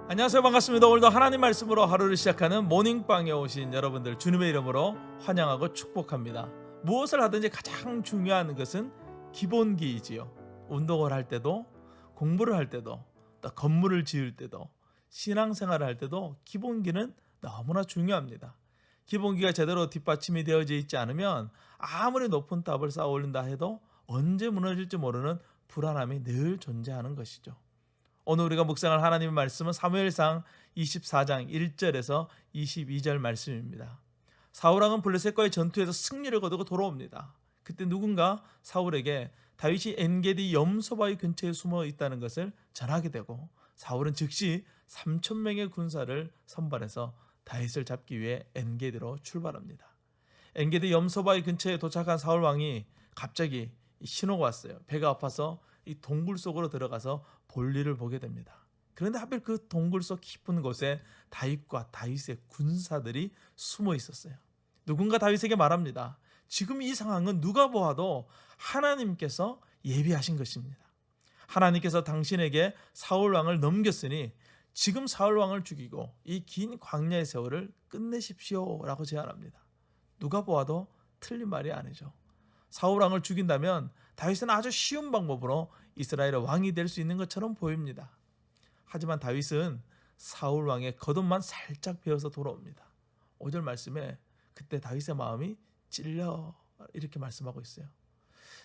안녕하세요. 반갑습니다. 오늘도 하나님 말씀으로 하루를 시작하는 모닝방에 오신 여러분들 주님의 이름으로 환영하고 축복합니다. 무엇을 하든지 가장 중요한 것은 기본기이지요. 운동을 할 때도, 공부를 할 때도, 또 건물을 지을 때도, 신앙생활을 할 때도 기본기는 너무나 중요합니다. 기본기가 제대로 뒷받침이 되어져 있지 않으면 아무리 높은 탑을 쌓아 올린다 해도 언제 무너질지 모르는 불안함이 늘 존재하는 것이죠. 오늘 우리가 묵상할 하나님의 말씀은 사무엘상 24장 1절에서 22절 말씀입니다. 사울왕은 블레셋과의 전투에서 승리를 거두고 돌아옵니다. 그때 누군가 사울에게 다윗이 엔게디 염소바위 근처에 숨어 있다는 것을 전하게 되고, 사울은 즉시 3,000명의 군사를 선발해서 다윗을 잡기 위해 엔게디로 출발합니다. 엔게디 염소바위 근처에 도착한 사울왕이 갑자기 신호가 왔어요. 배가 아파서 이 동굴 속으로 들어가서 볼일을 보게 됩니다. 그런데 하필 그 동굴 속 깊은 곳에 다윗과 다윗의 군사들이 숨어 있었어요. 누군가 다윗에게 말합니다. 지금 이 상황은 누가 보아도 하나님께서 예비하신 것입니다. 하나님께서 당신에게 사울왕을 넘겼으니 지금 사울왕을 죽이고 이 긴 광야의 세월을 끝내십시오 라고 제안합니다. 누가 보아도 틀린 말이 아니죠. 사울왕을 죽인다면 다윗은 아주 쉬운 방법으로 이스라엘의 왕이 될 수 있는 것처럼 보입니다. 하지만 다윗은 사울왕의 겉옷만 살짝 베어서 돌아옵니다. 5절 말씀에 그때 다윗의 마음이 찔려 이렇게 말씀하고 있어요.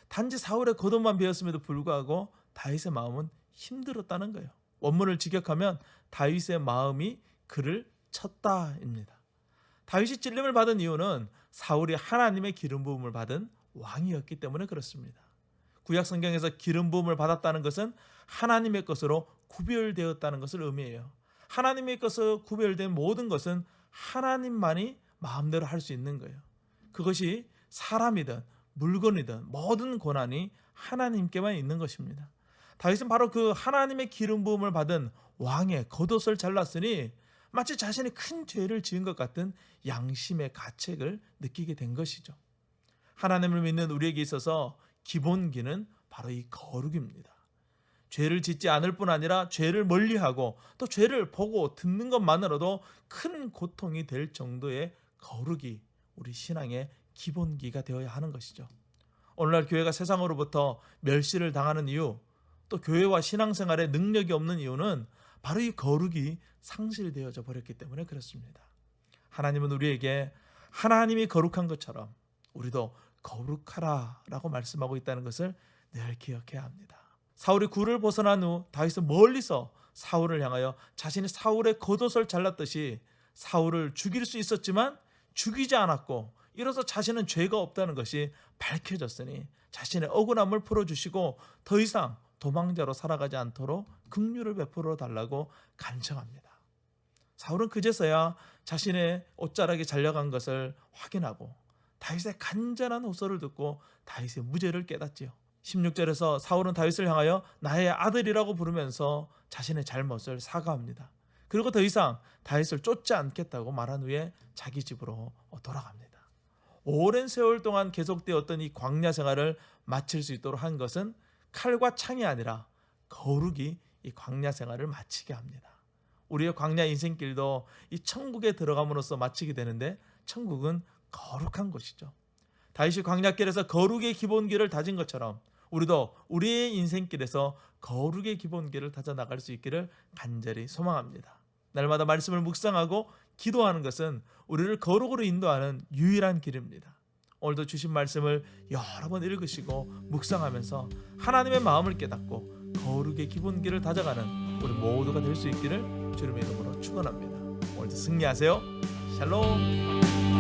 단지 사울의 겉옷만 베었음에도 불구하고 다윗의 마음은 힘들었다는 거예요. 원문을 직역하면 다윗의 마음이 그를 쳤다입니다. 다윗이 찔림을 받은 이유는 사울이 하나님의 기름 부음을 받은 왕이었기 때문에 그렇습니다. 구약 성경에서 기름 부음을 받았다는 것은 하나님의 것으로 구별되었다는 것을 의미해요. 하나님의 것으로 구별된 모든 것은 하나님만이 마음대로 할 수 있는 거예요. 그것이 사람이든 물건이든 모든 권한이 하나님께만 있는 것입니다. 다윗은 바로 그 하나님의 기름 부음을 받은 왕의 겉옷을 잘랐으니 마치 자신이 큰 죄를 지은 것 같은 양심의 가책을 느끼게 된 것이죠. 하나님을 믿는 우리에게 있어서 기본기는 바로 이 거룩입니다. 죄를 짓지 않을 뿐 아니라 죄를 멀리하고 또 죄를 보고 듣는 것만으로도 큰 고통이 될 정도의 거룩이 우리 신앙의 기본기가 되어야 하는 것이죠. 오늘날 교회가 세상으로부터 멸시를 당하는 이유, 또 교회와 신앙생활에 능력이 없는 이유는 바로 이 거룩이 상실되어져 버렸기 때문에 그렇습니다. 하나님은 우리에게 하나님이 거룩한 것처럼 우리도 거룩하라 라고 말씀하고 있다는 것을 늘 기억해야 합니다. 사울이 굴을 벗어난 후 다윗은 멀리서 사울을 향하여 자신이 사울의 겉옷을 잘랐듯이 사울을 죽일 수 있었지만 죽이지 않았고, 이로써 자신은 죄가 없다는 것이 밝혀졌으니 자신의 억울함을 풀어주시고 더 이상 도망자로 살아가지 않도록 긍휼을 베풀어 달라고 간청합니다. 사울은 그제서야 자신의 옷자락이 잘려간 것을 확인하고 다윗의 간절한 호소를 듣고 다윗의 무죄를 깨닫지요. 16절에서 사울은 다윗을 향하여 나의 아들이라고 부르면서 자신의 잘못을 사과합니다. 그리고 더 이상 다윗을 쫓지 않겠다고 말한 후에 자기 집으로 돌아갑니다. 오랜 세월 동안 계속되었던 이 광야 생활을 마칠 수 있도록 한 것은 칼과 창이 아니라 거룩이 이 광야 생활을 마치게 합니다. 우리의 광야 인생길도 이 천국에 들어감으로써 마치게 되는데, 천국은 거룩한 곳이죠. 다윗이 광야길에서 거룩의 기본기를 다진 것처럼 우리도 우리의 인생길에서 거룩의 기본기를 다져나갈 수 있기를 간절히 소망합니다. 날마다 말씀을 묵상하고 기도하는 것은 우리를 거룩으로 인도하는 유일한 길입니다. 오늘도 주신 말씀을 여러 번 읽으시고 묵상하면서 하나님의 마음을 깨닫고 거룩의 기본기를 다져가는 우리 모두가 될 수 있기를 주님의 이름으로 축원합니다. 오늘도 승리하세요. 샬롬.